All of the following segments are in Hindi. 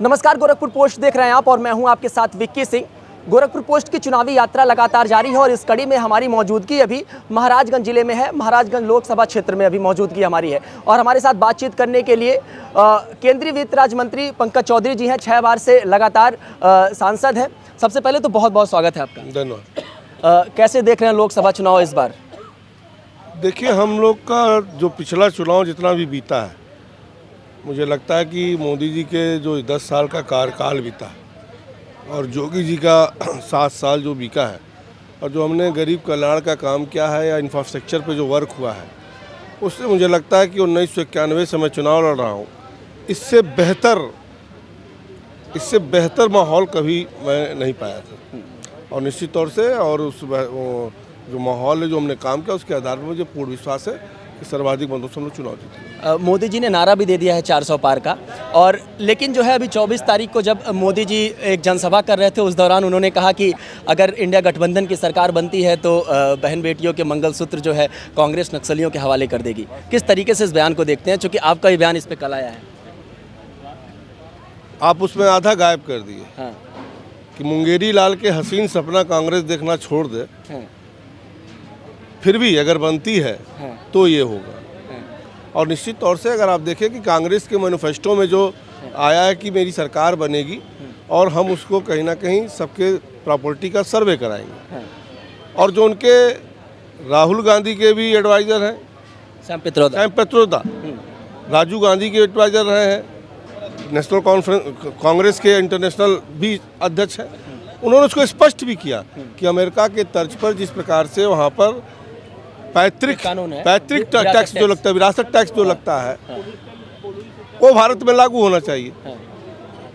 नमस्कार, गोरखपुर पोस्ट देख रहे हैं आप और मैं हूं आपके साथ विक्की सिंह। गोरखपुर पोस्ट की चुनावी यात्रा लगातार जारी है और इस कड़ी में हमारी मौजूदगी अभी महाराजगंज जिले में है। महाराजगंज लोकसभा क्षेत्र में अभी मौजूदगी हमारी है और हमारे साथ बातचीत करने के लिए केंद्रीय वित्त राज्य मंत्री पंकज चौधरी जी हैं। 6 बार से लगातार सांसद हैं। सबसे पहले तो बहुत बहुत स्वागत है आपका। धन्यवाद। कैसे देख रहे हैं लोकसभा चुनाव इस बार? देखिए, हम लोग का जो पिछला चुनाव जितना भी बीता है, मुझे लगता है कि मोदी जी के जो 10 साल का कार्यकाल बीता है और योगी जी का 7 साल जो बीता है और जो हमने गरीब कल्याण का काम किया है या इंफ्रास्ट्रक्चर पे जो वर्क हुआ है, उससे मुझे लगता है कि 1991 से मैं चुनाव लड़ रहा हूँ। इससे बेहतर माहौल कभी मैं नहीं पाया था और निश्चित तौर से और जो माहौल है, जो हमने काम किया, उसके आधार पर मुझे पूर्ण विश्वास है कि सर्वाधिक मतों से हम लोग चुनाव जीतेंगे। मोदी जी ने नारा भी दे दिया है 400 पार का, और लेकिन जो है अभी 24 तारीख को जब मोदी जी एक जनसभा कर रहे थे, उस दौरान उन्होंने कहा कि अगर इंडिया गठबंधन की सरकार बनती है तो बहन बेटियों के मंगलसूत्र जो है कांग्रेस नक्सलियों के हवाले कर देगी। किस तरीके से इस बयान को देखते हैं, चूँकि आपका ये बयान इस पर कल आया है? आप उसमें आधा गायब कर दिए। हाँ। कि मुंगेरी लाल के हसीन सपना कांग्रेस देखना छोड़ दे। हाँ। फिर भी अगर बनती है तो ये होगा। और निश्चित तौर से अगर आप देखें कि कांग्रेस के मैनिफेस्टो में जो आया है कि मेरी सरकार बनेगी और हम उसको कहीं ना कहीं सबके प्रॉपर्टी का सर्वे कराएंगे, और जो उनके राहुल गांधी के भी एडवाइज़र हैं, सैम पित्रोदा, राजीव गांधी के एडवाइज़र रहे हैं, नेशनल कांग्रेस के इंटरनेशनल भी अध्यक्ष हैं, उन्होंने उसको स्पष्ट भी किया कि अमेरिका के तर्ज पर जिस प्रकार से वहाँ पर पैतृक टैक्स जो लगता है, विरासत टैक्स जो लगता है, वो भारत में लागू होना चाहिए।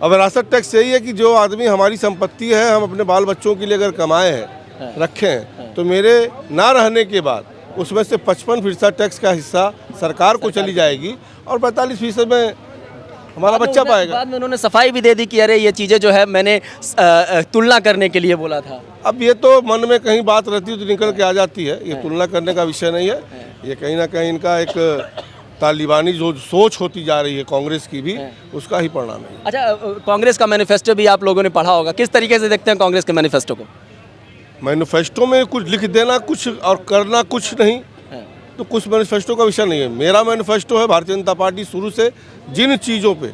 अब विरासत टैक्स यही है कि जो आदमी हमारी संपत्ति है, हम अपने बाल बच्चों के लिए अगर कमाए हैं, रखे हैं, तो मेरे ना रहने के बाद उसमें से 55% टैक्स का हिस्सा सरकार को चली जाएगी और 45% में हमारा बच्चा पाएगा। बाद में उन्होंने सफाई भी दे दी कि अरे ये चीज़ें जो है मैंने तुलना करने के लिए बोला था। अब ये तो मन में कहीं बात रहती है तो निकल के आ जाती है। ये तुलना करने का विषय नहीं है। ये कहीं ना कहीं इनका एक तालिबानी जो सोच होती जा रही है कांग्रेस की भी, उसका ही परिणाम है। अच्छा, कांग्रेस का मैनिफेस्टो भी आप लोगों ने पढ़ा होगा, किस तरीके से देखते हैं कांग्रेस के मैनिफेस्टो को? मैनिफेस्टो में कुछ लिख देना कुछ और करना कुछ नहीं, तो कुछ मैनिफेस्टो का विषय नहीं है। मेरा मैनिफेस्टो है, भारतीय जनता पार्टी शुरू से जिन चीज़ों पे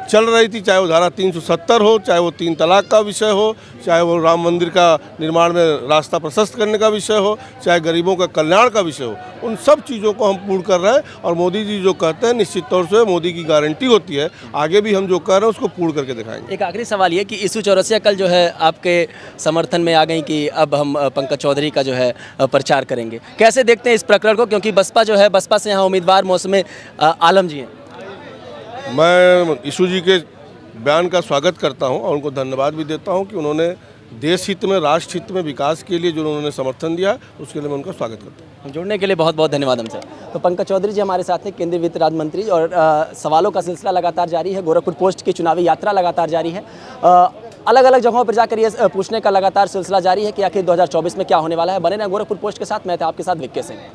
चल रही थी, चाहे वो धारा 370 हो, चाहे वो 3 तलाक का विषय हो, चाहे वो राम मंदिर का निर्माण में रास्ता प्रशस्त करने का विषय हो, चाहे गरीबों का कल्याण का विषय हो, उन सब चीज़ों को हम पूर्ण कर रहे हैं। और मोदी जी जो कहते हैं, निश्चित तौर से मोदी की गारंटी होती है, आगे भी हम जो कर रहे हैं उसको पूर्ण करके दिखाएंगे। एक आखिरी सवाल ये कि इशू चौरसिया कल जो है आपके समर्थन में आ गई कि अब हम पंकज चौधरी का जो है प्रचार करेंगे, कैसे देखते हैं इस प्रकरण को? क्योंकि बसपा से यहाँ उम्मीदवार मौसम आलम जी हैं। मैं यीशु जी के बयान का स्वागत करता हूं और उनको धन्यवाद भी देता हूं कि उन्होंने देश हित में, राष्ट्र हित में, विकास के लिए जो उन्होंने समर्थन दिया, उसके लिए मैं उनका स्वागत करता हूं। जुड़ने के लिए बहुत बहुत धन्यवाद हमसे। तो पंकज चौधरी जी हमारे साथ हैं, केंद्रीय वित्त राज्य मंत्री, और सवालों का सिलसिला लगातार जारी है। गोरखपुर पोस्ट की चुनावी यात्रा लगातार जारी है। अलग अलग जगहों पर जाकर ये पूछने का लगातार सिलसिला जारी है कि आखिर 2024 में क्या होने वाला है। बने रहें गोरखपुर पोस्ट के साथ। मैं था आपके साथ विक्की सिंह।